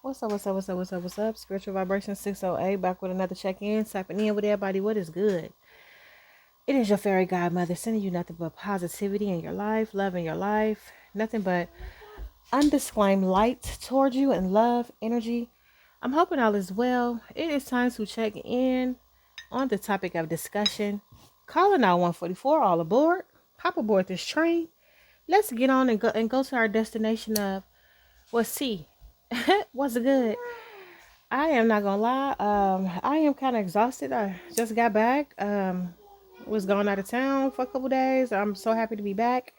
What's up, what's up, what's up, what's up, what's up? Spiritual Vibration 608, back with another check-in, tapping in with everybody. What is good? It is your fairy godmother sending you nothing but positivity in your life, love in your life, nothing but undisclaimed light towards you and love, energy. I'm hoping all is well. It is time to check in on the topic of discussion. Calling out 144, all aboard. Hop aboard this train. Let's get on and go to our destination of what's tea. What's good? I am not gonna lie. I am kind of exhausted. I just got back. Was gone out of town for a couple days. I'm so happy to be back.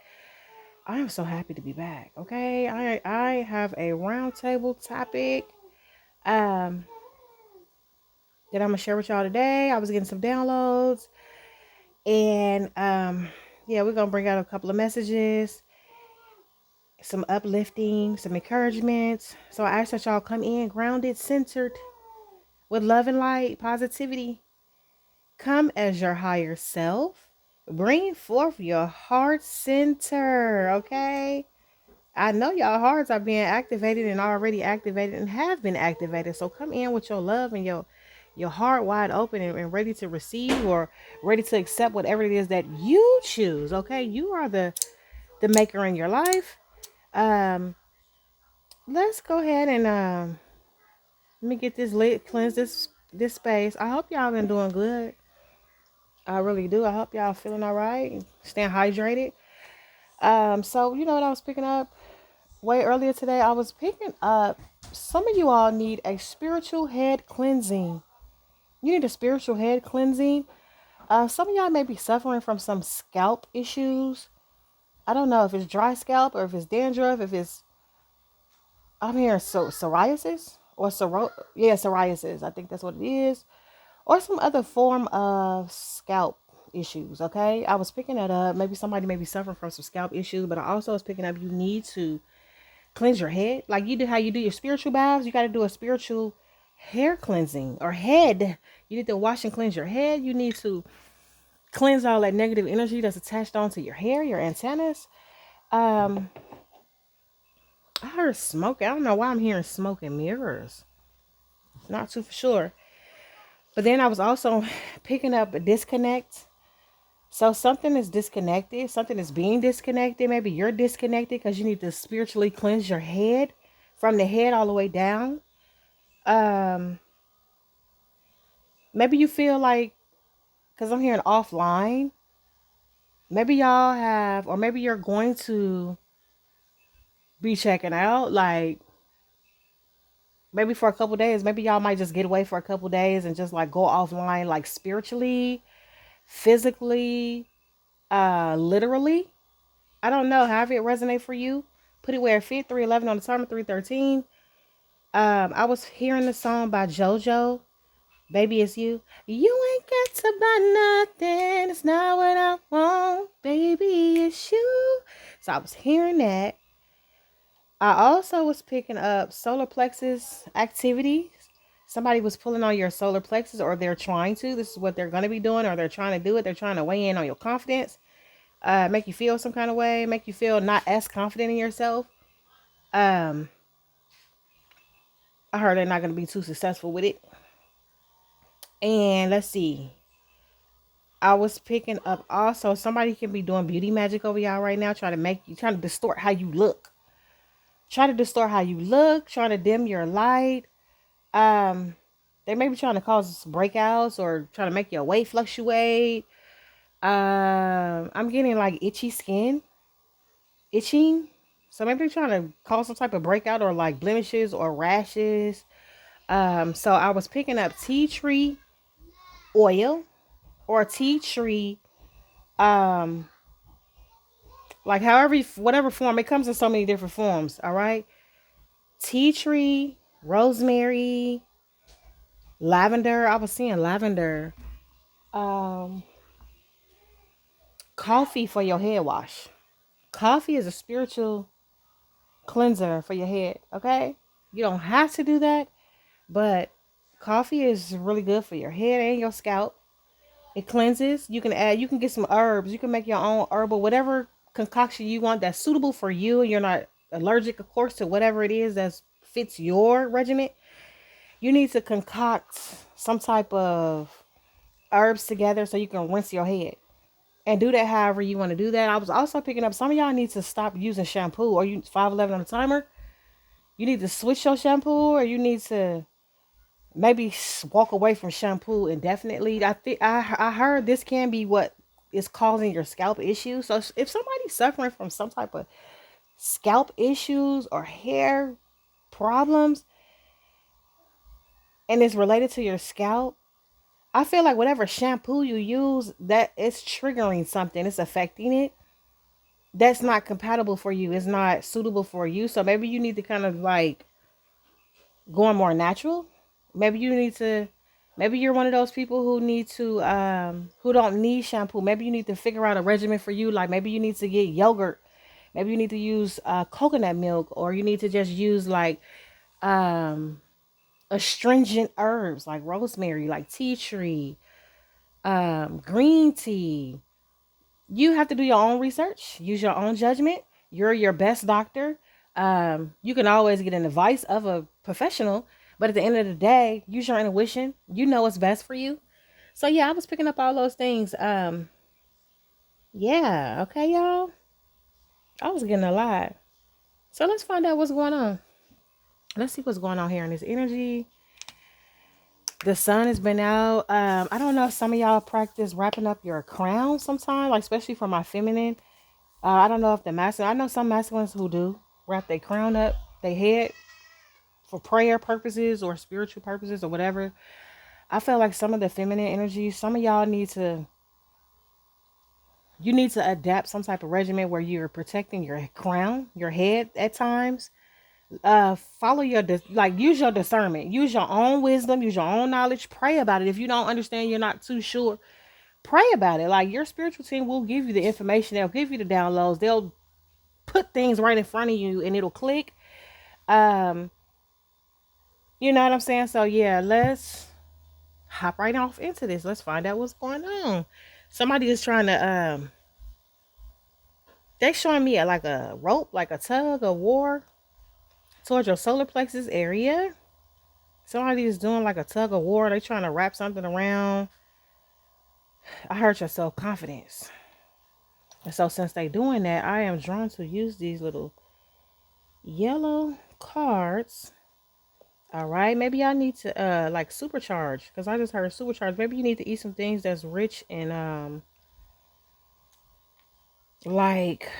I am so happy to be back. Okay, I have a roundtable topic um that I'm gonna share with y'all today. I was getting some downloads, and yeah, we're gonna bring out a couple of messages, some uplifting, some encouragement. So I ask that y'all come in grounded, centered, with love and light, positivity. Come as your higher self. Bring forth your heart center, okay? I know y'all hearts are being activated and already activated and have been activated. So come in with your love and your heart wide open and ready to receive or ready to accept whatever it is that you choose, okay? You are the maker in your life. Um, let's go ahead and let me get this lit, cleanse this space. I hope y'all been doing good. I really do. I hope y'all feeling all right, staying hydrated. So you know what I was picking up way earlier today? I was picking up some of you all need a spiritual head cleansing. You need a spiritual head cleansing. Some of y'all may be suffering from some scalp issues. I don't know if it's dry scalp or if it's dandruff, if it's I'm hearing psoriasis or psoriasis. I think that's what it is. Or some other form of scalp issues. Okay, I was picking that up. Maybe somebody may be suffering from some scalp issues, but I also was picking up you need to cleanse your head like you do how you do your spiritual baths. You got to do a spiritual hair cleansing or head. You need to wash and cleanse your head. You need to cleanse all that negative energy that's attached onto your hair, your antennas. um I heard smoke. I don't know why I'm hearing smoke and mirrors. Not too for sure. But then I was also picking up a disconnect. So something is disconnected, something is being disconnected. Maybe you're disconnected because you need to spiritually cleanse your head from the head all the way down. Um, maybe you feel like, because I'm hearing offline, maybe y'all have, or maybe you're going to be checking out, like maybe for a couple days. Maybe y'all might just get away for a couple days and just like go offline, like spiritually, physically, literally. I don't know, however it resonate for you. Put it where it fit. 311 on the timer, 313. I was hearing the song by JoJo, Baby It's You. You ain't got to buy nothing. It's not what I want. Baby, it's you. So I was hearing that. I also was picking up solar plexus activities. Somebody was pulling on your solar plexus, or they're trying to. This is what they're going to be doing, or they're trying to do it. They're trying to weigh in on your confidence, make you feel some kind of way, make you feel not as confident in yourself. Um, I heard they're not going to be too successful with it. And let's see. I was picking up also somebody can be doing beauty magic over y'all right now, trying to distort how you look. Try to distort how you look, trying to dim your light. Um, they may be trying to cause breakouts or trying to make your weight fluctuate. I'm getting like itchy skin, itching. So maybe they're trying to cause some type of breakout or like blemishes or rashes. So I was picking up tea tree oil or tea tree, um, like however, whatever form it comes in so many different forms. All right, tea tree, rosemary, lavender. I was seeing lavender. Um, Coffee for your head wash. Coffee is a spiritual cleanser for your head. Okay, you don't have to do that, but coffee is really good for your head and your scalp. It cleanses. You can get some herbs. You can make your own herbal, whatever concoction you want that's suitable for you. And you're not allergic, of course, to whatever it is that's fits your regimen, you need to concoct some type of herbs together so you can rinse your head. And do that however you want to do that. I was also picking up some of y'all need to stop using shampoo, or you 511 on the timer. You need to switch your shampoo, or you need to maybe walk away from shampoo indefinitely. I heard this can be what is causing your scalp issues. So if somebody's suffering from some type of scalp issues or hair problems and it's related to your scalp, I feel like whatever shampoo you use, that it's triggering something. It's affecting it. That's not compatible for you. It's not suitable for you. So maybe you need to kind of like going more natural. Maybe you need to, maybe you're one of those people who need to who don't need shampoo. Maybe you need to figure out a regimen for you. Like maybe you need to get yogurt. Maybe you need to use coconut milk, or you need to just use like um astringent herbs like rosemary, like tea tree, green tea. You have to do your own research, use your own judgment. You're your best doctor. You can always get an advice of a professional, but at the end of the day, use your intuition. You know what's best for you. So yeah, I was picking up all those things. Yeah, okay, y'all. I was getting a lot. So let's find out what's going on. Let's see what's going on here in this energy. The sun has been out. I don't know if some of y'all practice wrapping up your crown sometime, like especially for my feminine. I don't know if the masculine, I know some masculines who do wrap their crown up, their head for prayer purposes or spiritual purposes or whatever. I feel like some of the feminine energy, some of y'all you need to adapt some type of regimen where you're protecting your crown, your head at times. Follow your, like use your discernment, use your own wisdom, use your own knowledge, pray about it. If you don't understand, you're not too sure, pray about it. Like your spiritual team will give you the information. They'll give you the downloads. They'll put things right in front of you and it'll click. Um, you know what I'm saying? So yeah, let's hop right off into this. Let's find out what's going on. Somebody is trying to they're showing me like a rope, like a tug of war towards your solar plexus area. Somebody is doing like a tug of war. They trying to wrap something around. I heard your self-confidence. And so since they doing that, I am drawn to use these little yellow cards. All right, maybe I need to like supercharge, because I just heard supercharge. Maybe you need to eat some things that's rich in like,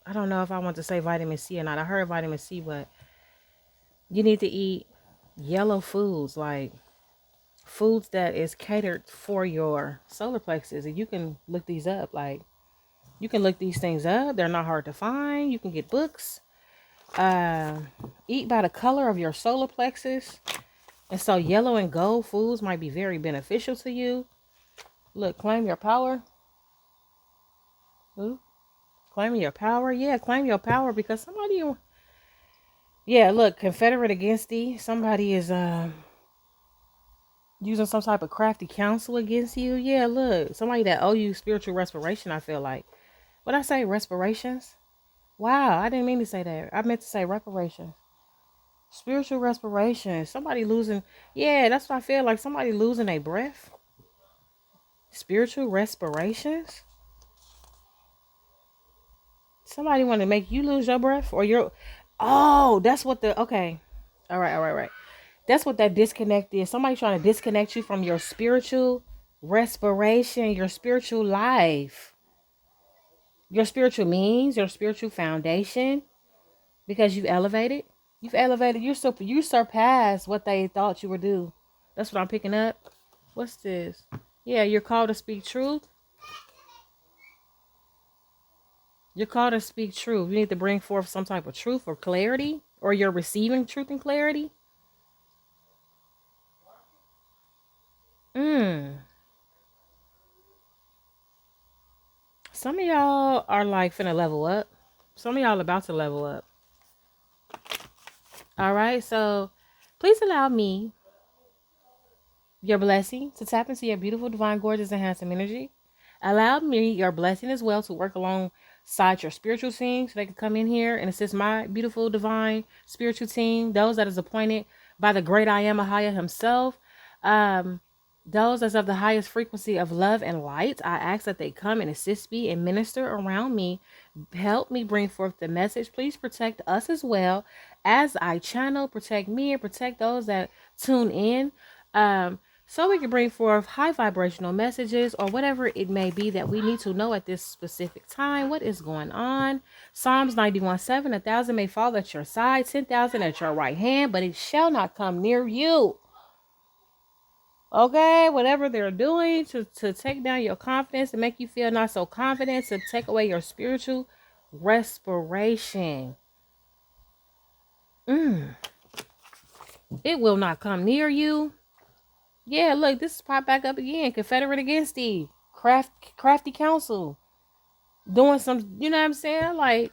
I don't know if I want to say vitamin C or not. I heard vitamin C, but you need to eat yellow foods, like foods that is catered for your solar plexus. And you can look these up. Like you can look these things up. They're not hard to find. You can get books. Eat by the color of your solar plexus. And so yellow and gold foods might be very beneficial to you. Look, claim your power. Ooh, claiming your power. Yeah, claim your power, because somebody, yeah, look, Confederate against thee. Somebody is using some type of crafty counsel against you. Yeah, look, somebody that owe you spiritual respiration, I feel like. What I say, respirations? Wow, I didn't mean to say that. I meant to say reparations. Spiritual respiration. Somebody losing. Yeah, that's what I feel like. Somebody losing a breath. Spiritual respirations. Somebody want to make you lose your breath, or your. Oh, that's what the. Okay. All right. That's what that disconnect is. Somebody trying to disconnect you from your spiritual respiration, your spiritual life, your spiritual means, your spiritual foundation, because you've elevated. You've elevated. You surpassed what they thought you would do. That's what I'm picking up. What's this? Yeah, you're called to speak truth. You're called to speak truth. You need to bring forth some type of truth or clarity, or you're receiving truth and clarity. Some of y'all are like finna level up. Some of y'all about to level up. All right, so please allow me, your blessing, to tap into your beautiful, divine, gorgeous, and handsome energy. Allow me, your blessing as well, to work alongside alongside your spiritual team so they can come in here and assist my beautiful, divine spiritual team, those that is appointed by the great I am, Ahaya himself. Those that's of the highest frequency of love and light, I ask that they come and assist me and minister around me. Help me bring forth the message. Please protect us as well as I channel. Protect me and protect those that tune in. So we can bring forth high vibrational messages or whatever it may be that we need to know at this specific time. What is going on? Psalms 91:7, 1,000 may fall at your side, 10,000 at your right hand, but it shall not come near you. Okay, whatever they're doing to take down your confidence, to make you feel not so confident, to take away your spiritual respiration. It will not come near you. Yeah, look, this is pop back up again. Confederate against Steve. Crafty counsel. Doing some, you know what I'm saying? Like,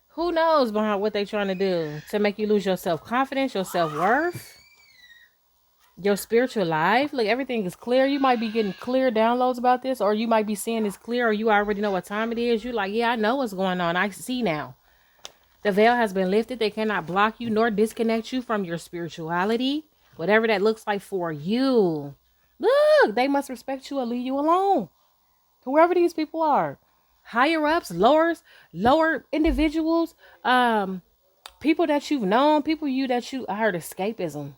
who knows behind what they trying to do to make you lose your self-confidence, your self-worth, your spiritual life. Like, everything is clear. You might be getting clear downloads about this, or you might be seeing this clear, or you already know what time it is. You're like, yeah, I know what's going on. I see now. The veil has been lifted. They cannot block you nor disconnect you from your spirituality, whatever that looks like for you. Look, they must respect you or leave you alone. Whoever these people are, higher ups, lower individuals, people that you've known, I heard escapism.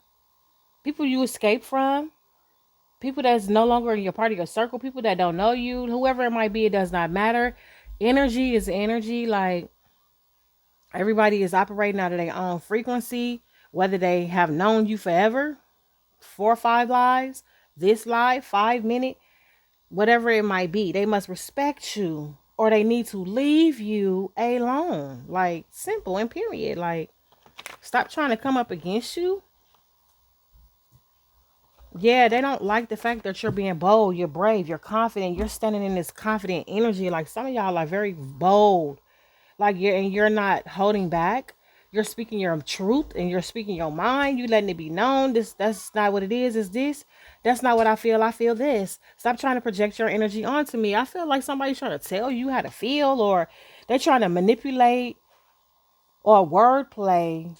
People you escape from, people that's no longer in your part of your circle, people that don't know you, whoever it might be, it does not matter. Energy is energy. Like, everybody is operating out of their own frequency, whether they have known you forever, 4 or 5 lives, this life, 5 minute, whatever it might be. They must respect you or they need to leave you alone. Like, simple and period. Like, stop trying to come up against you. Yeah, they don't like the fact that you're being bold, you're brave, you're confident, you're standing in this confident energy. Like, some of y'all are very bold. Like, you're not holding back. You're speaking your truth and you're speaking your mind. You letting it be known. That's not what it is. Is this? That's not what I feel. I feel this. Stop trying to project your energy onto me. I feel like somebody's trying to tell you how to feel, or they're trying to manipulate or wordplay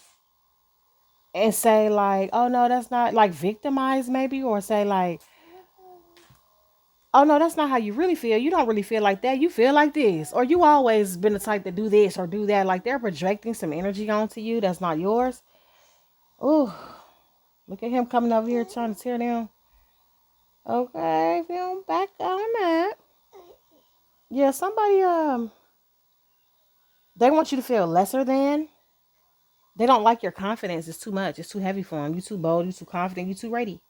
and say like, oh no, that's not, like, victimize maybe, or say like, oh no, that's not how you really feel. You don't really feel like that. You feel like this, or you always been the type to do this or do that. Like, they're projecting some energy onto you that's not yours. Ooh, look at him coming over here trying to tear down. Okay, film back on that. Yeah, somebody they want you to feel lesser than. They don't like your confidence. It's too much. It's too heavy for them. You too bold. You too confident. You too ready.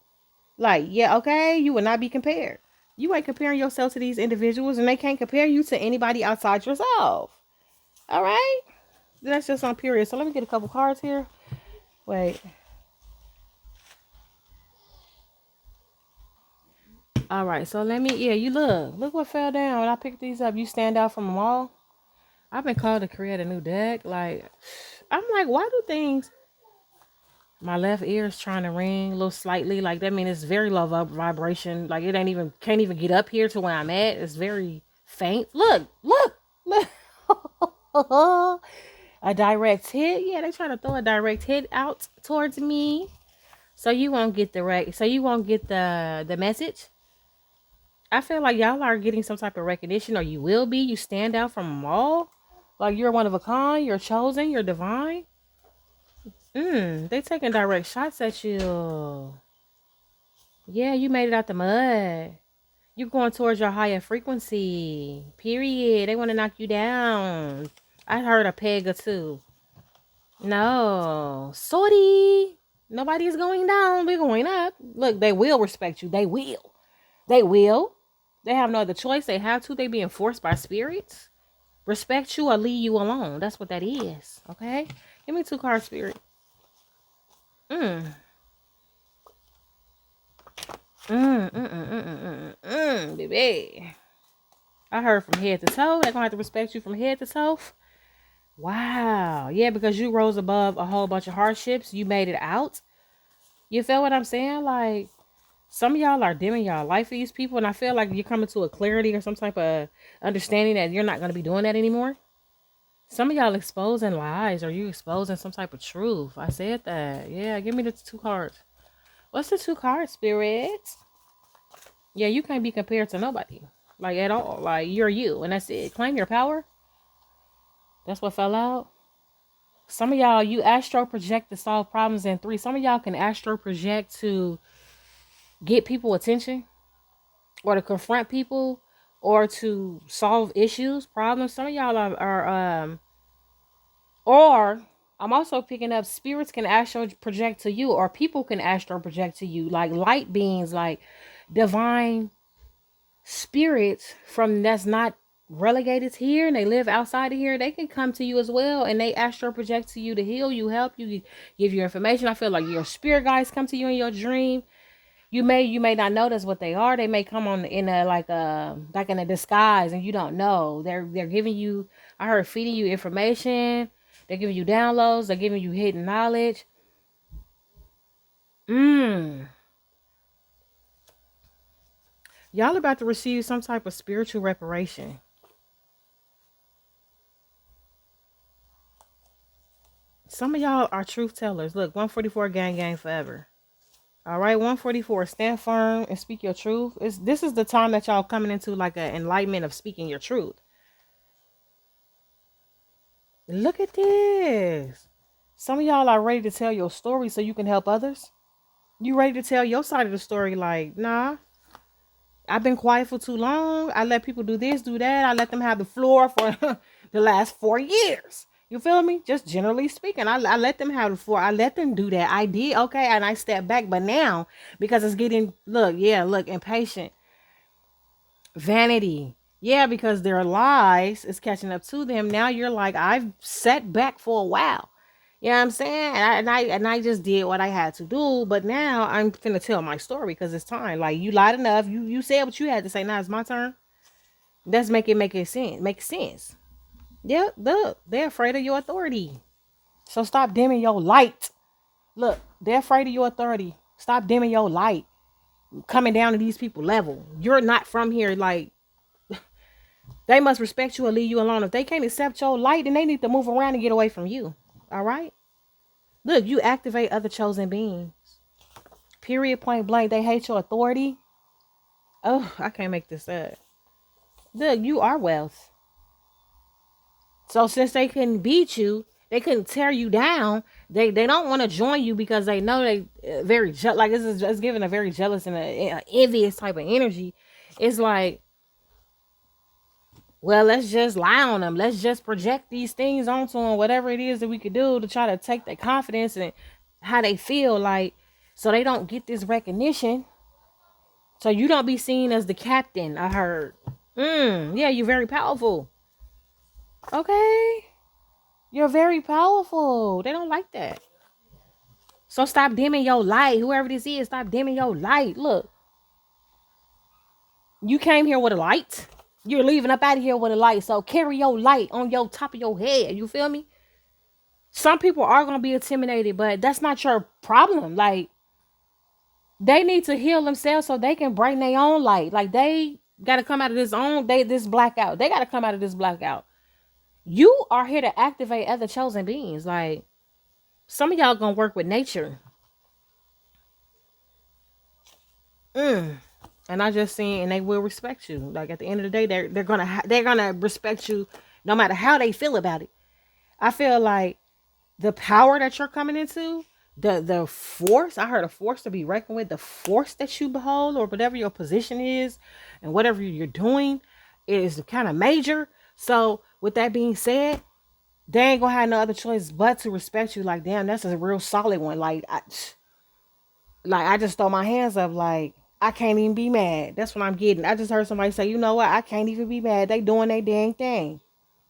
Like, yeah, okay, you will not be compared. You ain't comparing yourself to these individuals, and they can't compare you to anybody outside yourself. All right? That's just on period. So let me get a couple cards here. Wait. All right, so let me, yeah, you look what fell down. When I picked these up, you stand out from them all. I've been called to create a new deck. Like, I'm like, why do things, my left ear is trying to ring a little slightly. Like, that means it's very low vibration. Like, it can't even get up here to where I'm at. It's very faint. Look. A direct hit. Yeah, they trying to throw a direct hit out towards me. So you won't get the message. I feel like y'all are getting some type of recognition, or you will be. You stand out from them all. Like, you're one of a kind. You're chosen. You're divine. They taking direct shots at you. Yeah, you made it out the mud. You're going towards your higher frequency. Period. They want to knock you down. I heard a peg or two. No. Sorry. Nobody is going down. We're going up. Look, they will respect you. They will. They will. They have no other choice. They have to. They being forced by spirits. Respect you or leave you alone. That's what that is. Okay? Give me 2 cards, spirit. Baby. I heard from head to toe. They're gonna have to respect you from head to toe. Wow. Yeah, because you rose above a whole bunch of hardships. You made it out. You feel what I'm saying? Like, some of y'all are dimming y'all life for these people, and I feel like you're coming to a clarity or some type of understanding that you're not going to be doing that anymore. Some of y'all exposing lies or you exposing some type of truth. I said that. Yeah, give me the two cards. What's the two cards, spirits? Yeah, you can't be compared to nobody. Like at all. Like you're you and that's it. Claim your power. That's what fell out. Some of y'all, you astro project to solve problems in three. Some of y'all can astro project to get people attention or to confront people or to solve issues, problems. Some of y'all or I'm also picking up spirits can astro project to you or people can astro project to you, like light beings, like divine spirits from that's not relegated here and they live outside of here. They can come to you as well and they astro project to you to heal you, help you, give you information. I feel like your spirit guides come to you in your dream. You may not notice what they are. They may come on in a like in a disguise and you don't know. They're giving you, I heard, feeding you information. They're giving you downloads. They're giving you hidden knowledge. Y'all about to receive some type of spiritual reparation. Some of y'all are truth tellers. Look, 144 gang gang forever. All right, 144, stand firm and speak your truth. This is the time that y'all coming into like an enlightenment of speaking your truth. Look at this. Some of y'all are ready to tell your story so you can help others. You ready to tell your side of the story like, nah, I've been quiet for too long. I let people do this, do that. I let them have the floor for the last 4 years. You feel me? Just generally speaking, I let them have the floor. I let them do that. I did, okay, and I stepped back. But now, because it's getting, look, impatient. Vanity. Yeah, because their lies is catching up to them. Now you're like, I've sat back for a while. You know what I'm saying? And I just did what I had to do. But now I'm finna tell my story because it's time. Like you lied enough. You said what you had to say. Now it's my turn. Let's make it sense. Make sense. Yep, look, they're afraid of your authority. So stop dimming your light. Look, they're afraid of your authority. Stop dimming your light. Coming down to these people level. You're not from here. Like they must respect you and leave you alone. If they can't accept your light, then they need to move around and get away from you. All right? Look, you activate other chosen beings. Period, point blank. They hate your authority. Oh, I can't make this up. Look, you are wealth. So since they couldn't beat you, they couldn't tear you down. They don't want to join you because they know they very like this is just giving a very jealous and a envious type of energy. It's like, well, let's just lie on them. Let's just project these things onto them. Whatever it is that we could do to try to take their confidence and how they feel, like, so they don't get this recognition. So you don't be seen as the captain. I heard. Yeah, you're very powerful. Okay. You're very powerful. They don't like that. So stop dimming your light. Whoever this is, stop dimming your light. Look, you came here with a light. You're leaving up out of here with a light. So carry your light on your top of your head. You feel me? Some people are going to be intimidated, but that's not your problem. Like, they need to heal themselves so they can bring their own light. Like, they got to come out of this blackout. They got to come out of this blackout. You are here to activate other chosen beings. Like, some of y'all going to work with nature. And I just seen, and they will respect you. Like at the end of the day, they're gonna respect you, no matter how they feel about it. I feel like the power that you're coming into, the force. I heard a force to be reckoned with. The force that you behold, or whatever your position is, and whatever you're doing, is kind of major. So with that being said, they ain't gonna have no other choice but to respect you. Like, damn, that's a real solid one. Like I just throw my hands up. Like, I can't even be mad. That's what I'm getting. I just heard somebody say, you know what? I can't even be mad. They doing their dang thing.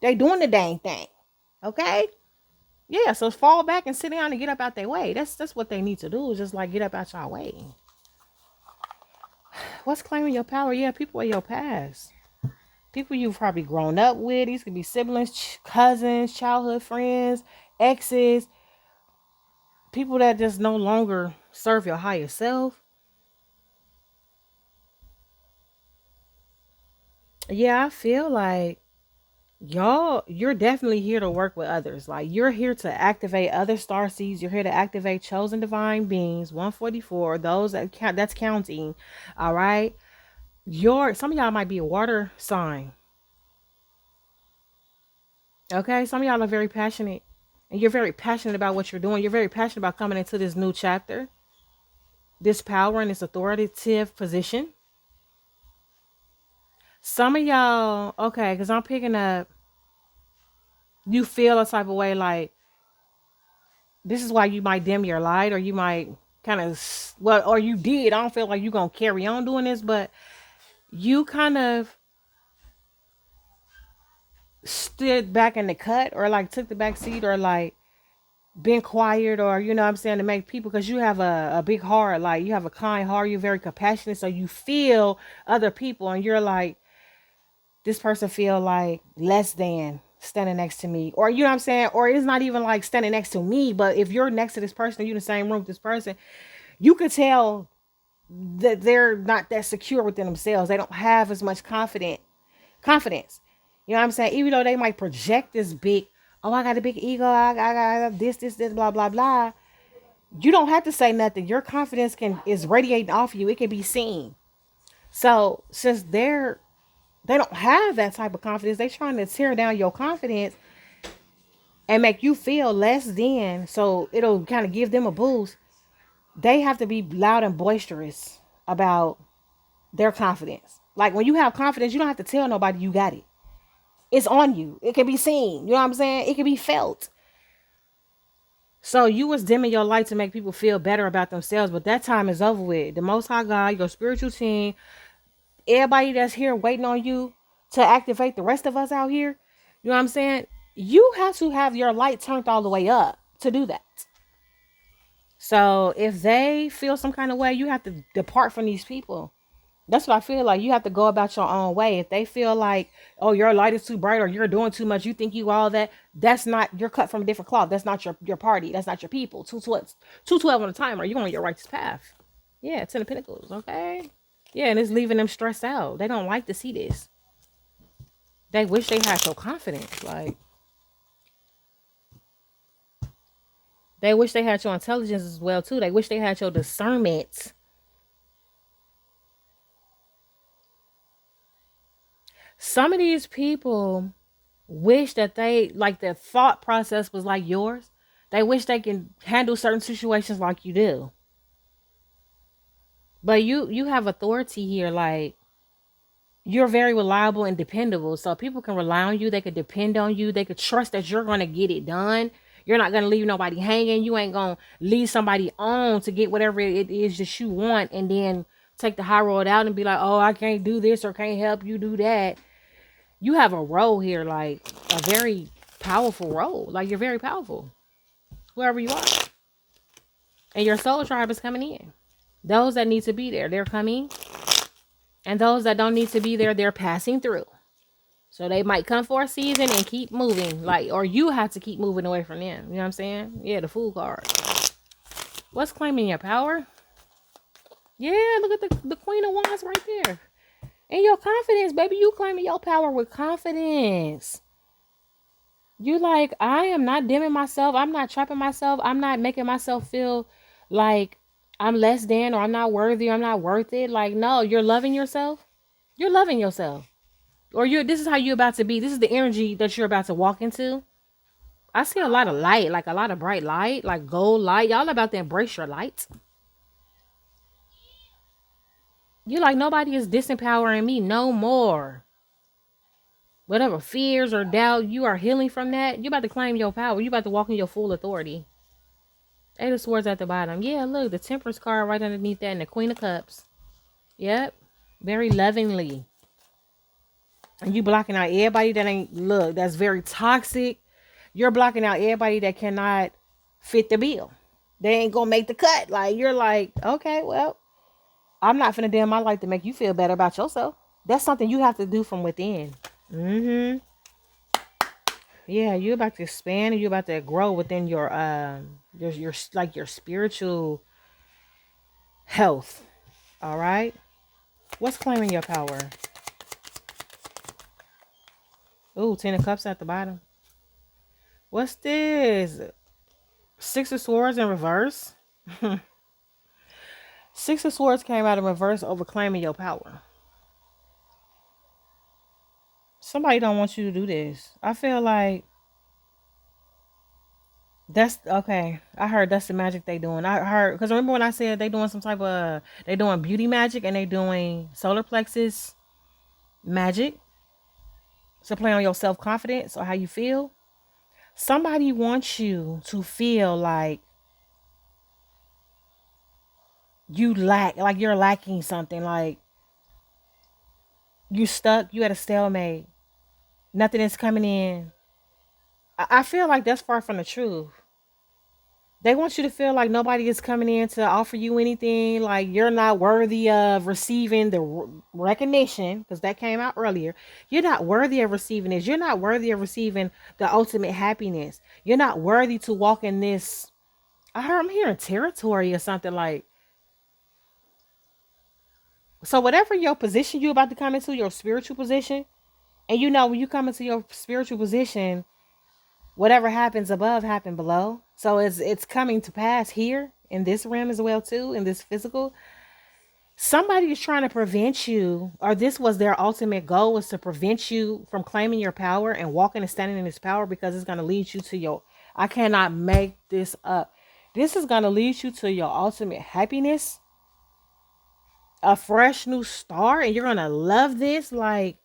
They doing the dang thing. Okay? Yeah, so fall back and sit down and get up out their way. That's what they need to do, is just like get up out your way. What's claiming your power? Yeah, people in your past. People you've probably grown up with. These could be siblings, cousins, childhood friends, exes. People that just no longer serve your higher self. Yeah, I feel like y'all, you're definitely here to work with others. Like, you're here to activate other star seeds. You're here to activate chosen divine beings, 144, those that count, that's counting. All right. Some of y'all might be a water sign. Okay. Some of y'all are very passionate, and you're very passionate about what you're doing. You're very passionate about coming into this new chapter, this power and this authoritative position. Some of y'all, okay, because I'm picking up, you feel a type of way like, this is why you might dim your light, or you might kind of, well, or you did. I don't feel like you're going to carry on doing this, but you kind of stood back in the cut, or like took the back seat, or like been quiet, or, you know what I'm saying, to make people, because you have a big heart, like you have a kind heart, you're very compassionate, so you feel other people, and you're like, this person feel like less than standing next to me, or, you know what I'm saying, or it's not even like standing next to me, but if you're next to this person, you're in the same room with this person, you could tell that they're not that secure within themselves. They don't have as much confidence. You know what I'm saying? Even though they might project this big, oh, I got a big ego, I got this, blah, blah, blah. You don't have to say nothing. Your confidence is radiating off you. It can be seen. So since they don't have that type of confidence, they trying to tear down your confidence and make you feel less than. So it'll kind of give them a boost. They have to be loud and boisterous about their confidence. Like, when you have confidence, you don't have to tell nobody you got it. It's on you. It can be seen. You know what I'm saying? It can be felt. So you was dimming your light to make people feel better about themselves, but that time is over with. The Most High God, your spiritual team, everybody that's here waiting on you to activate the rest of us out here. You know what I'm saying? You have to have your light turned all the way up to do that. So if they feel some kind of way, you have to depart from these people. That's what I feel like. You have to go about your own way. If they feel like, oh, your light is too bright, or you're doing too much, you think you all that, that's not, you're cut from a different cloth. That's not your party. That's not your people. 212 on the timer. You're on your righteous path. Yeah, 10 of Pentacles. Okay. Yeah, and it's leaving them stressed out. They don't like to see this. They wish they had your confidence. Like, they wish they had your intelligence as well, too. They wish they had your discernment. Some of these people wish that they, like, their thought process was like yours. They wish they can handle certain situations like you do. But you have authority here. Like, you're very reliable and dependable. So people can rely on you. They could depend on you. They could trust that you're going to get it done. You're not going to leave nobody hanging. You ain't going to leave somebody on to get whatever it is that you want, and then take the high road out and be like, oh, I can't do this or can't help you do that. You have a role here, like a very powerful role. Like, you're very powerful, whoever you are. And your soul tribe is coming in. Those that need to be there, they're coming. And those that don't need to be there, they're passing through. So they might come for a season and keep moving. Like, or you have to keep moving away from them. You know what I'm saying? Yeah, the Fool card. What's claiming your power? Yeah, look at the Queen of Wands right there. And your confidence, baby. You claiming your power with confidence. You like, I am not dimming myself. I'm not trapping myself. I'm not making myself feel like I'm less than, or I'm not worthy, or I'm not worth it. Like, no, you're loving yourself. You're loving yourself. Or this is how you're about to be. This is the energy that you're about to walk into. I see a lot of light, like a lot of bright light, like gold light. Y'all about to embrace your light. You're like, nobody is disempowering me no more. Whatever fears or doubt, you are healing from that. You're about to claim your power. You're about to walk in your full authority. Eight of Swords at the bottom. Yeah, look, the Temperance card right underneath that, and the Queen of Cups. Yep. Very lovingly. And you blocking out everybody that ain't, look, that's very toxic. You're blocking out everybody that cannot fit the bill. They ain't gonna make the cut. Like, you're like, okay, well, I'm not finna dim my light to make you feel better about yourself. That's something you have to do from within. Mm-hmm. Yeah, you're about to expand, and you're about to grow within your like your spiritual health. All right. What's claiming your power? Ooh, 10 of Cups at the bottom. What's this? 6 of Swords in reverse. 6 of Swords came out in reverse over claiming your power. Somebody don't want you to do this. I feel like that's okay. I heard that's the magic they doing. I heard because remember when I said they doing some type of they doing beauty magic and they doing solar plexus magic to play on your self confidence or how you feel. Somebody wants you to feel like you're lacking something, like you stuck, you at a stalemate, nothing is coming in. I feel like that's far from the truth. They want you to feel like nobody is coming in to offer you anything, like you're not worthy of receiving the recognition, because that came out earlier. You're not worthy of receiving this. You're not worthy of receiving the ultimate happiness. You're not worthy to walk in this. I'm hearing territory or something like. So whatever your position you're about to come into, your spiritual position, and you know when you come into your spiritual position, whatever happens above happened below. So it's coming to pass here in this realm as well too, in this physical. Somebody is trying to prevent you, or this was their ultimate goal, was to prevent you from claiming your power and walking and standing in this power, because it's going to lead you to your, I cannot make this up. This is going to lead you to your ultimate happiness, a fresh new start, and you're going to love this. Like,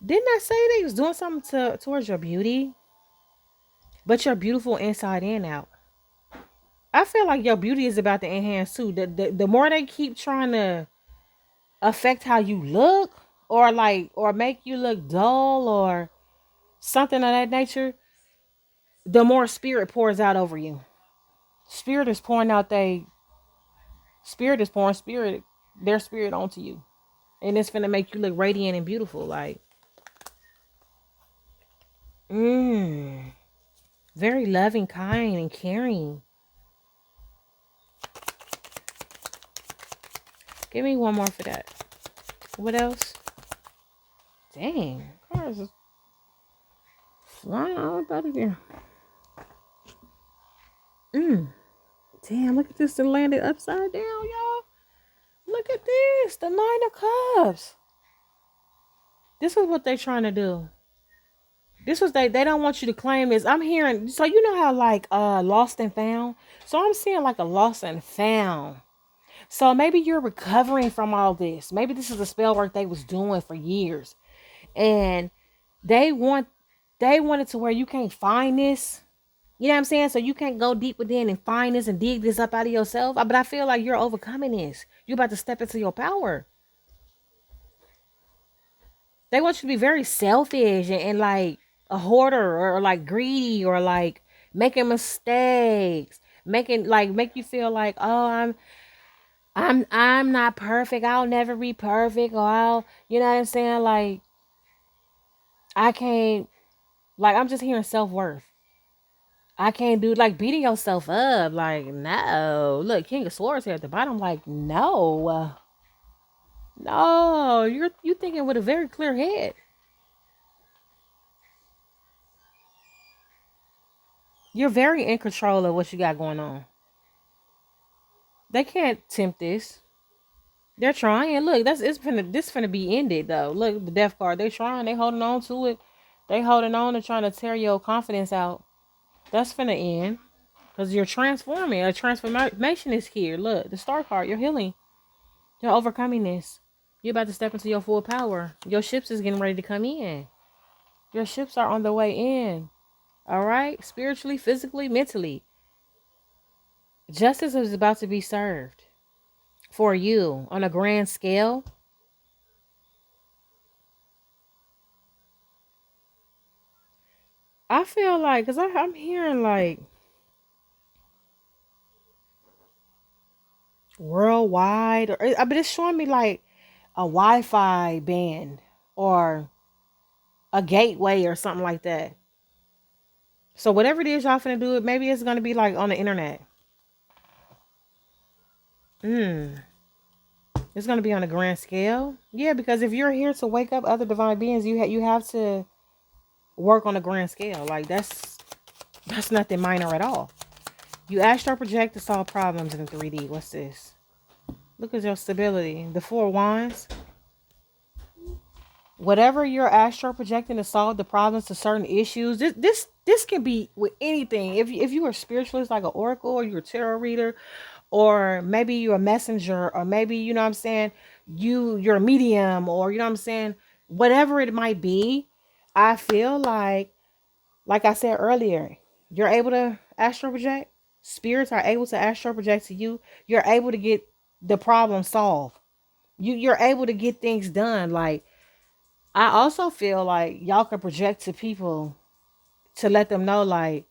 didn't I say they was doing something towards your beauty? But you're beautiful inside and out. I feel like your beauty is about to enhance too. The more they keep trying to affect how you look, or make you look dull or something of that nature, the more spirit pours out over you. Spirit is pouring out spirit is pouring their spirit onto you. And it's gonna make you look radiant and beautiful. Like, mm, very loving, kind, and caring. Give me one more for that. What else? Dang, cars is flying all about again. Damn, look at this. It landed upside down, y'all. Look at this. The 9 of Cups. This is what they trying to do. This was they don't want you to claim this. I'm hearing, so you know how like lost and found? So I'm seeing like a lost and found. So maybe you're recovering from all this. Maybe this is a spell work they was doing for years. And they want it to where you can't find this. You know what I'm saying? So you can't go deep within and find this and dig this up out of yourself. But I feel like you're overcoming this. You're about to step into your power. They want you to be very selfish and like a hoarder, or like greedy, or like making mistakes, make you feel like, oh, I'm not perfect. I'll never be perfect, or you know what I'm saying? Like, I can't, like, I'm just hearing self-worth. I can't do, like, beating yourself up. Like, no. Look, King of Swords here at the bottom. Like, no. No. You thinking with a very clear head. You're very in control of what you got going on. They can't tempt this. They're trying. Look, this finna be ended though. Look, the death card. They trying. They holding on to it. They holding on to trying to tear your confidence out. That's finna end. Because you're transforming. A transformation is here. Look, the star card. You're healing. You're overcoming this. You're about to step into your full power. Your ships is getting ready to come in. Your ships are on the way in. All right? Spiritually, physically, mentally. Justice is about to be served for you on a grand scale. I feel like, because I'm hearing like worldwide, but it's showing me like a Wi-Fi band or a gateway or something like that. So whatever it is y'all finna do, it maybe it's gonna be like on the internet. It's It's going to be on a grand scale. Yeah, because if you're here to wake up other divine beings, you have to work on a grand scale. Like that's nothing minor at all. You astral project to solve problems in 3D. What's this? Look at your stability. The four wands. Whatever you're astral projecting to solve the problems to certain issues, this can be with anything. If you are spiritualist like an oracle, or you're a tarot reader, or maybe you're a messenger, or maybe, you know what I'm saying, you're a medium, or you know what I'm saying, whatever it might be, I feel like I said earlier, you're able to astral project. Spirits are able to astral project to you. You're able to get the problem solved. You're able to get things done. Like, I also feel like y'all can project to people to let them know, like,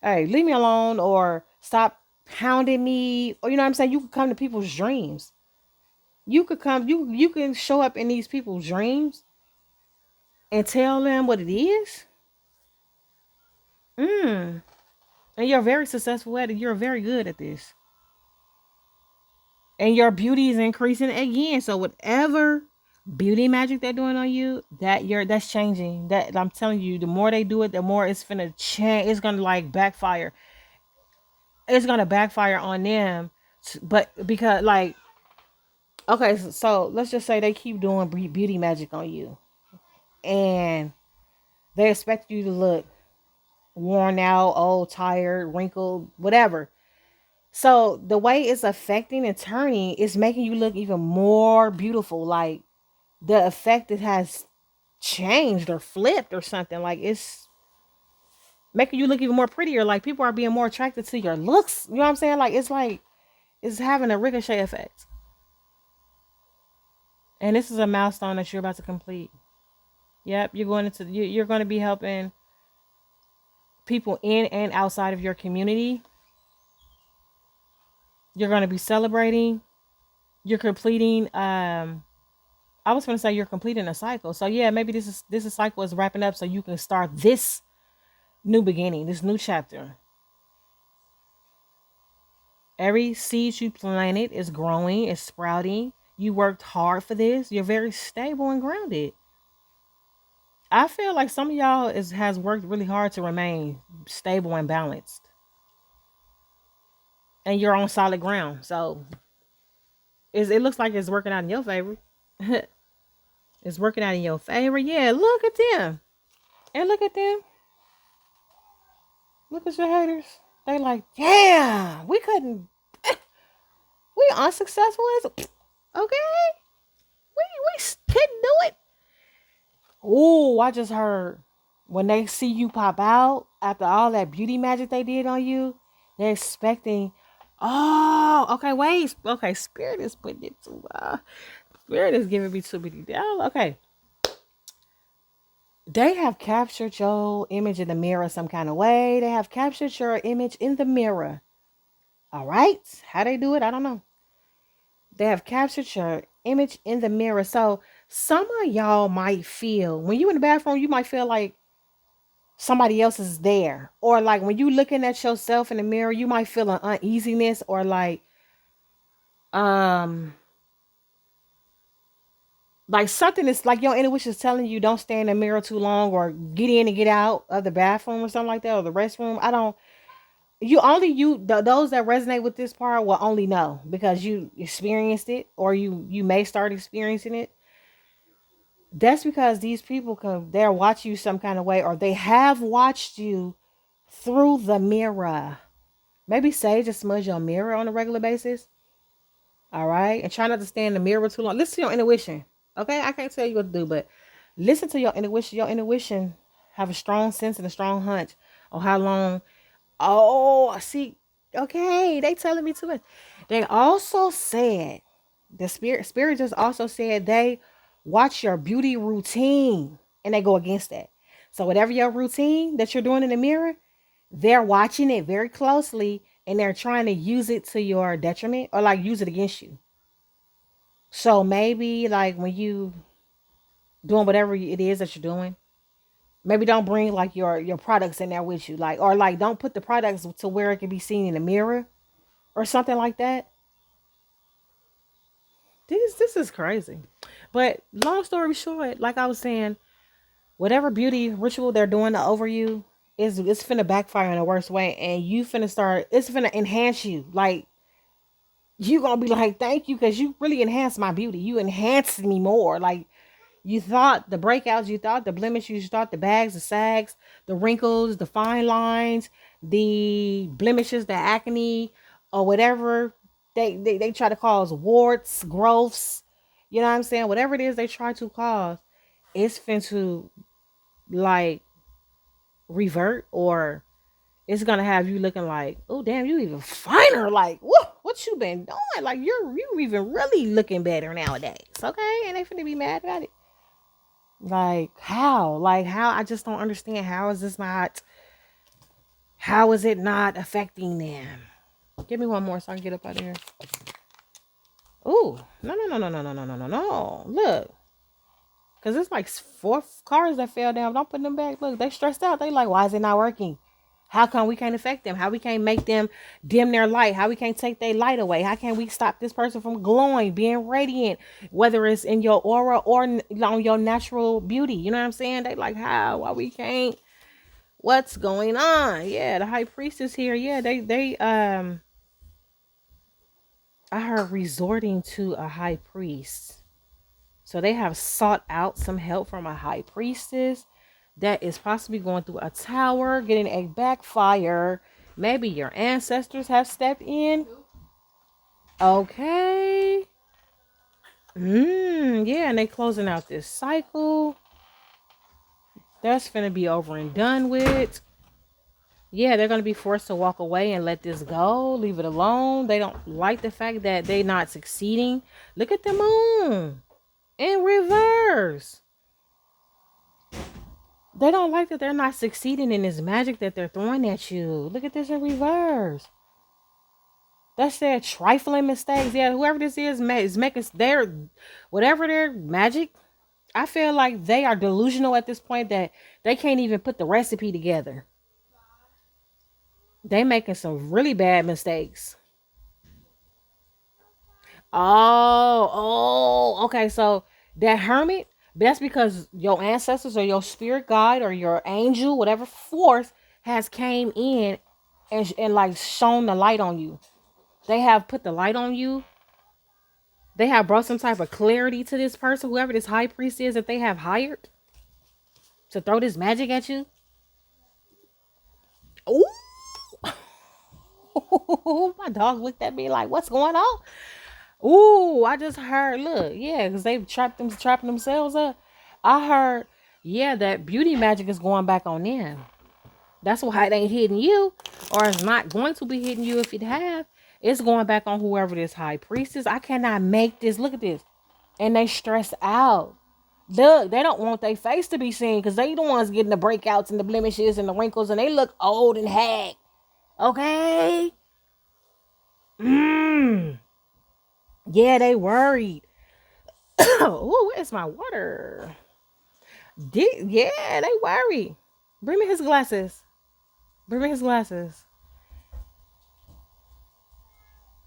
hey, leave me alone, or stop pounding me, or you know what I'm saying. You can come to people's dreams. You can show up in these people's dreams and tell them what it is. And you're very successful at it. You're very good at this. And your beauty is increasing again. So whatever beauty magic they're doing on you, that's changing. That I'm telling you, the more they do it, the more it's gonna change. It's gonna like backfire. It's gonna backfire on them. But because like, okay, so let's just say they keep doing beauty magic on you, and they expect you to look worn out, old, tired, wrinkled, whatever. So the way it's affecting and turning is making you look even more beautiful. Like, the effect, it has changed or flipped or something. Like, it's making you look even more prettier. Like, people are being more attracted to your looks. You know what I'm saying? Like it's having a ricochet effect. And this is a milestone that you're about to complete. Yep, you're going to be helping people in and outside of your community. You're going to be celebrating. You're completing. I was going to say you're completing a cycle. So yeah, maybe this cycle is wrapping up, so you can start this new beginning, this new chapter. Every seed you planted is growing, is sprouting. You worked hard for this. You're very stable and grounded. I feel like some of y'all has worked really hard to remain stable and balanced. And you're on solid ground. So it looks like it's working out in your favor. It's working out in your favor. Yeah, look at them. And look at them. Look at your haters. They like, yeah, we couldn't, we unsuccessful as, okay, we couldn't do it. Oh, I just heard, when they see you pop out after all that beauty magic they did on you, they're expecting, oh, okay, wait, okay, spirit is putting it to, spirit is giving me too many down. Okay, they have captured your image in the mirror some kind of way. They have captured your image in the mirror. All right, how they do it, I don't know. They have captured your image in the mirror. So some of y'all might feel, when you in the bathroom, you might feel like somebody else is there, or like when you looking at yourself in the mirror, you might feel an uneasiness, or um like something is like your intuition is telling you don't stay in the mirror too long, or get in and get out of the bathroom or something like that, or the restroom. I don't, those that resonate with this part will only know because you experienced it, or you may start experiencing it. That's because these people they're watching you some kind of way, or they have watched you through the mirror. Maybe sage or smudge your mirror on a regular basis. All right. And try not to stay in the mirror too long. Listen to your intuition. Okay. I can't tell you what to do, but listen to your intuition. Your intuition have a strong sense and a strong hunch on how long. Oh, I see. Okay. They telling me too much. They also said, the spirit just also said, they watch your beauty routine and they go against that. So whatever your routine that you're doing in the mirror, they're watching it very closely, and they're trying to use it to your detriment, or like use it against you. So maybe like when you doing whatever it is that you're doing, maybe don't bring like your products in there with you, like, or like don't put the products to where it can be seen in the mirror or something like that. This is crazy. But long story short, like I was saying, whatever beauty ritual they're doing over you is it's finna backfire in a worse way, and you finna start. It's finna enhance you. Like you gonna be like, thank you, because you really enhanced my beauty. You enhanced me more. Like you thought the breakouts, you thought the blemishes, you thought the bags, the sags, the wrinkles, the fine lines, the blemishes, the acne, or whatever they try to cause warts, growths. You know what I'm saying? Whatever it is they try to cause, it's fin to like revert, or it's gonna have you looking like, oh damn, you even finer. Like, what you been doing? Like you even really looking better nowadays. Okay, and they finna be mad about it. Like how? Like how? I just don't understand. How is this not? How is it not affecting them? Give me one more so I can get up out of here. Ooh, no. Look, cause it's like 4 cars that fell down. Don't put them back. Look, they stressed out. They like, why is it not working? How come we can't affect them? How we can't make them dim their light? How we can't take their light away? How can we stop this person from glowing, being radiant, whether it's in your aura or on your natural beauty? You know what I'm saying? They like, how? Why we can't? What's going on? Yeah, the high priestess here. Yeah, they I heard resorting to a high priest. So they have sought out some help from a high priestess that is possibly going through a tower, getting a backfire. Maybe your ancestors have stepped in. Okay. Yeah, and they closing out this cycle. That's gonna be over and done with. Yeah, they're gonna be forced to walk away and let this go, leave it alone. They don't like the fact that they not succeeding. Look at the moon in reverse. They don't like that they're not succeeding in this magic that they're throwing at you. Look at this in reverse. That's their trifling mistakes. Yeah, whoever this is making their whatever their magic. I feel like they are delusional at this point that they can't even put the recipe together. They making some really bad mistakes. Okay. So that hermit, that's because your ancestors or your spirit guide or your angel, whatever force has came in and like shone the light on you. They have put the light on you. They have brought some type of clarity to this person, whoever this high priest is that they have hired to throw this magic at you. Ooh. My dog looked at me like, what's going on? Ooh, I just heard, look, yeah, because they've trapping themselves up. I heard, yeah, that beauty magic is going back on them. That's why it ain't hitting you, or it's not going to be hitting you if it have. It's going back on whoever this high priest is. I cannot make this. Look at this. And they stress out. Look, they don't want their face to be seen because they the ones getting the breakouts and the blemishes and the wrinkles, and they look old and hagged. Okay? Yeah, they worried. Oh, where's my water? Yeah, they worried. Bring me his glasses. Bring me his glasses.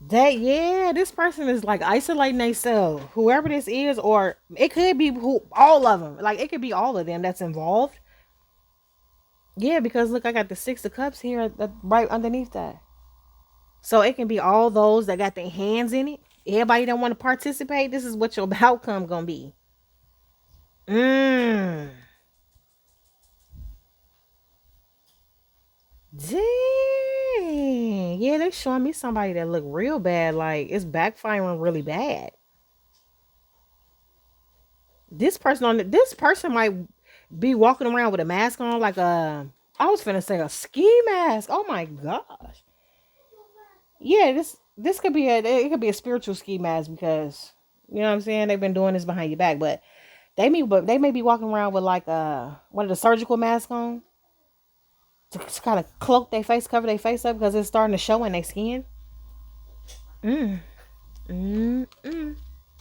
This person is like isolating themselves. Whoever this is, or it could be all of them. Like it could be all of them that's involved. Yeah, because look, I got the 6 of Cups here right underneath that. So it can be all those that got their hands in it. Everybody that want to participate, this is what your outcome gonna be. Dang. Yeah, they showing me somebody that look real bad. Like it's backfiring really bad. This person might be walking around with a mask on, like I was finna say a ski mask. Oh my gosh. Yeah, this could be a spiritual ski mask because you know what I'm saying. They've been doing this behind your back, but they may be walking around with like one of the surgical masks on to kind of cloak their face, cover their face up because it's starting to show in their skin. Mm.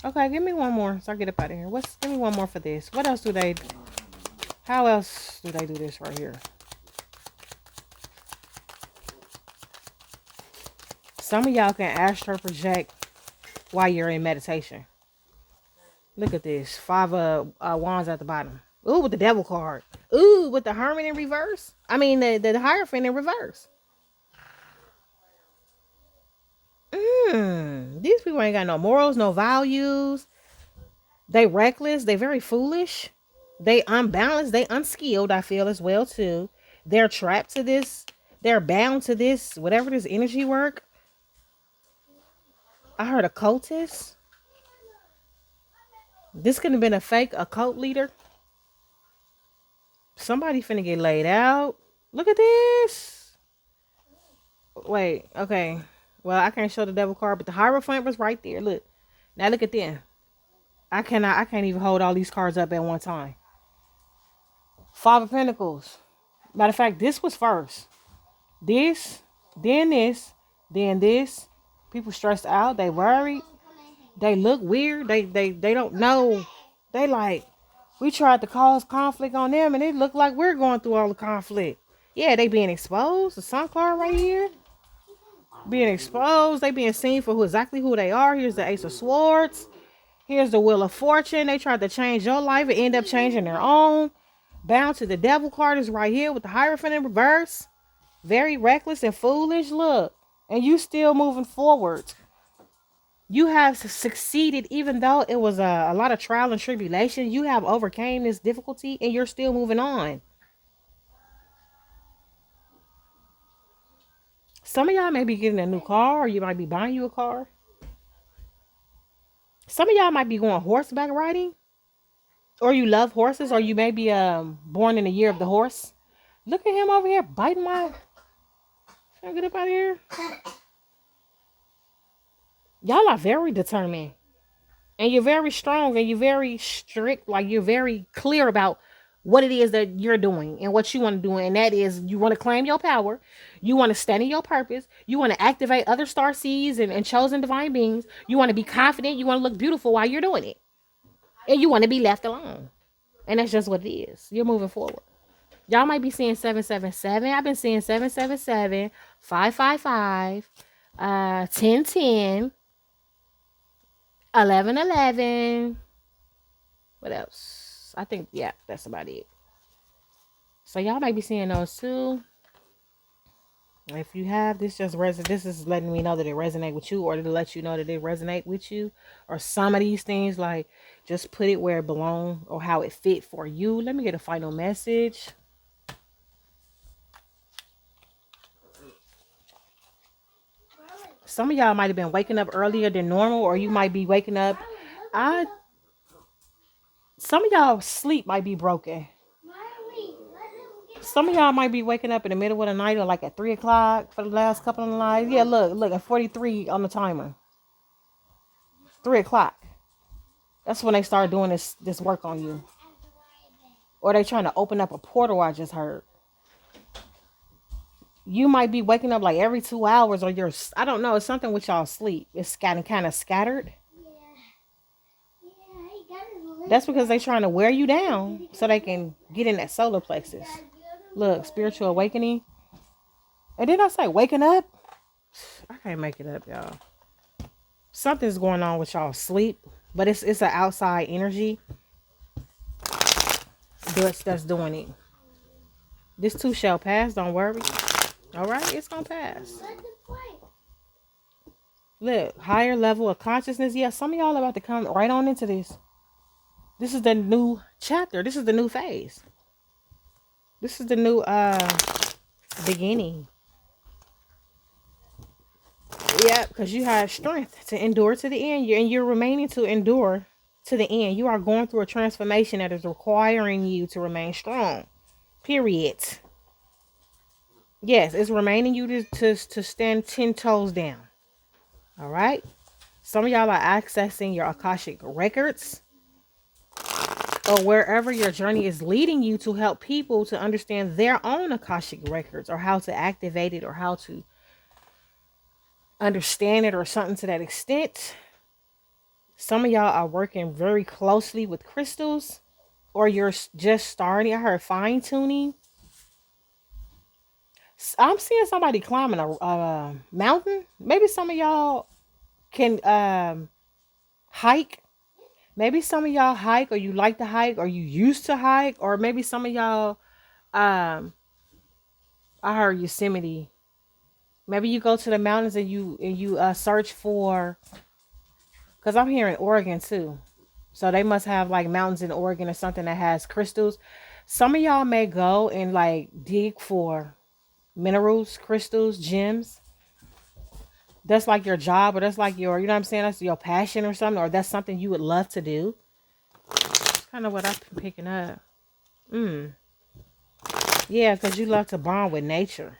Okay, give me one more so I get up out of here. Give me one more for this. What else do they? How else do they do this right here? Some of y'all can astral project while you're in meditation. Look at this. Five wands at the bottom. Ooh, with the devil card. Ooh, with the hermit in reverse. I mean, the hierophant in reverse. These people ain't got no morals, no values. They reckless. They very foolish. They unbalanced. They unskilled, I feel, as well, too. They're trapped to this. They're bound to this, whatever this energy work. I heard a cultist. This could have been a fake occult leader. Somebody finna get laid out. Look at this. Wait, okay. Well, I can't show the devil card, but the hierophant was right there. Look. Now look at them. I can't even hold all these cards up at one time. Five of Pentacles. Matter of fact, this was first. This, then this, then this. People stressed out. They worried. They look weird. They don't know. They like, we tried to cause conflict on them and it looked like we're going through all the conflict. Yeah, they being exposed. The sun card right here. Being exposed. They being seen for exactly who they are. Here's the Ace of Swords. Here's the Wheel of Fortune. They tried to change your life and end up changing their own. Bound to the devil card is right here with the Hierophant in reverse. Very reckless and foolish. Look. And you still moving forward. You have succeeded even though it was a lot of trial and tribulation. You have overcame this difficulty and you're still moving on. Some of y'all may be getting a new car or you might be buying you a car. Some of y'all might be going horseback riding. Or you love horses or you may be born in the year of the horse. Look at him over here biting my... Can I get up out of here? Y'all are very determined. And you're very strong and you're very strict. Like you're very clear about what it is that you're doing and what you want to do. And that is you want to claim your power. You want to stand in your purpose. You want to activate other star seeds and chosen divine beings. You want to be confident. You want to look beautiful while you're doing it. And you want to be left alone. And that's just what it is. You're moving forward. Y'all might be seeing 777. I've been seeing 777, 555, 1010, 1111. What else? I think, yeah, that's about it. So y'all might be seeing those too. If you have, this is letting me know that it resonate with you, or to let you know that it resonate with you, or some of these things, like just put it where it belongs or how it fit for you. Let me get a final message. Some of y'all might have been waking up earlier than normal, or you might be waking up. Some of y'all sleep might be broken. Some of y'all might be waking up in the middle of the night or like at 3 o'clock for the last couple of nights. Yeah, look, at 43 on the timer. 3 o'clock. That's when they start doing this work on you. Or they trying to open up a portal, I just heard. You might be waking up like every 2 hours, or I don't know, it's something with y'all sleep. It's kind of scattered. That's because they trying to wear you down so they can get in that solar plexus. Look, spiritual awakening. And did I say waking up? I can't make it up, y'all. Something's going on with y'all sleep, but it's an outside energy that's doing it. This too shall pass, don't worry. All right, it's gonna pass. Look, higher level of consciousness. Yeah, some of y'all are about to come right on into this. This is the new chapter. This is the new phase. This is the new beginning. Yeah, because you have strength to endure to the end. And you're remaining to endure to the end. You are going through a transformation that is requiring you to remain strong. Period. Yes, it's remaining you to stand 10 toes down. All right. Some of y'all are accessing your Akashic records, or wherever your journey is leading you, to help people to understand their own Akashic records, or how to activate it, or how to understand it, or something to that extent. Some of y'all are working very closely with crystals, or you're just starting. I heard fine tuning. I'm seeing somebody climbing a mountain. Maybe some of y'all can hike. Maybe some of y'all hike, or you like to hike, or you used to hike, or maybe some of y'all, um, I heard Yosemite. Maybe you go to the mountains and you search for, because I'm here in Oregon too. So they must have like mountains in Oregon or something that has crystals. Some of y'all may go and like dig for minerals, crystals, gems. That's like your job, or that's like your, you know what I'm saying? That's your passion or something, or that's something you would love to do. That's kind of what I've been picking up. Yeah, because you love to bond with nature.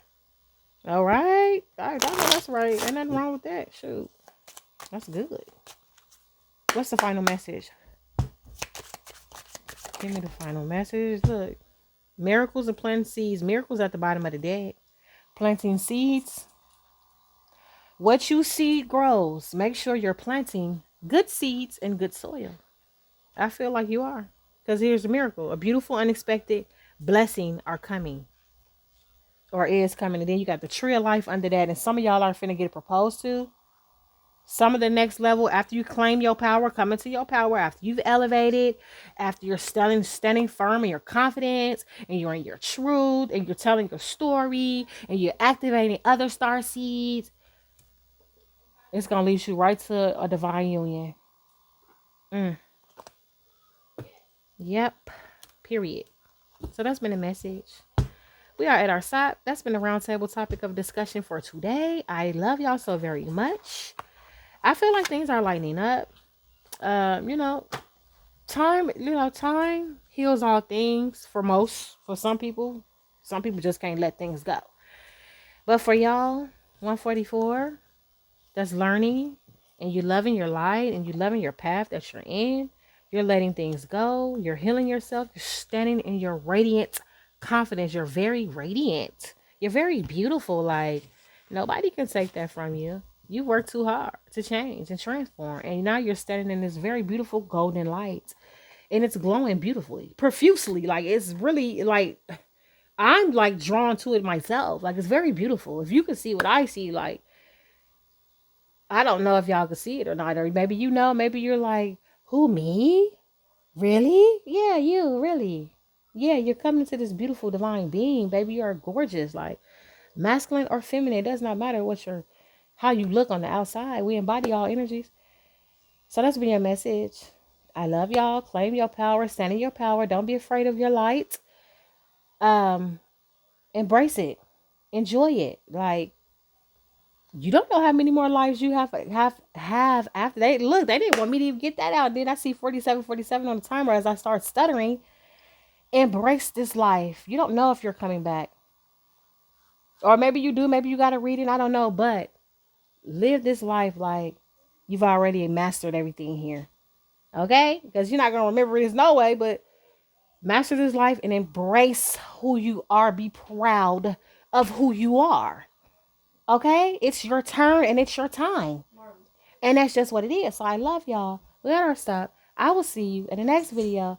All right. I know that's right. Ain't nothing wrong with that. Shoot. That's good. What's the final message? Give me the final message. Look. Miracles and planting seeds. Miracles at the bottom of the deck. Planting seeds. What you seed grows. Make sure you're planting good seeds in good soil. I feel like you are. Because here's a miracle. A beautiful, unexpected blessing are coming. Or is coming. And then you got the tree of life under that. And some of y'all are finna get proposed to. Some of the next level, after you claim your power, come into your power, after you've elevated, after you're standing firm in your confidence, and you're in your truth, and you're telling your story, and you're activating other star seeds, it's going to lead you right to a divine union. Yep. Period. So that's been a message. We are at our stop. That's been a roundtable topic of discussion for today. I love y'all so very much. I feel like things are lightening up. You know, time heals all things for some people. Some people just can't let things go. But for y'all, 144, that's learning, and you loving your light, and you loving your path that you're in. You're letting things go. You're healing yourself. You're standing in your radiant confidence. You're very radiant. You're very beautiful. Like, nobody can take that from you. You work too hard to change and transform. And now you're standing in this very beautiful golden light. And it's glowing beautifully, profusely. Like, it's really like, I'm like drawn to it myself. Like, it's very beautiful. If you could see what I see, like, I don't know if y'all could see it or not. Or maybe you know, maybe you're like, who, me? Really? Yeah, you, really. Yeah, you're coming to this beautiful divine being, baby. You are gorgeous. Like, masculine or feminine, it does not matter how you look on the outside. We embody all energies. So that's been your message. I love y'all. Claim your power. Stand in your power. Don't be afraid of your light. Embrace it. Enjoy it. Like, you don't know how many more lives you have after they look. They didn't want me to even get that out. Then I see 47 on the timer as I start stuttering. Embrace this life. You don't know if you're coming back, or maybe you do. Maybe you got to read it. I don't know, but live this life like you've already mastered everything here. Okay? Because you're not gonna remember this no way, but master this life and embrace who you are. Be proud of who you are. Okay? It's your turn and it's your time. And that's just what it is. So I love y'all. We gotta stop. I will see you in the next video.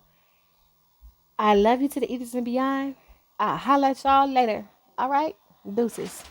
I love you to the ethers and beyond. I'll holla at y'all later. All right? Deuces.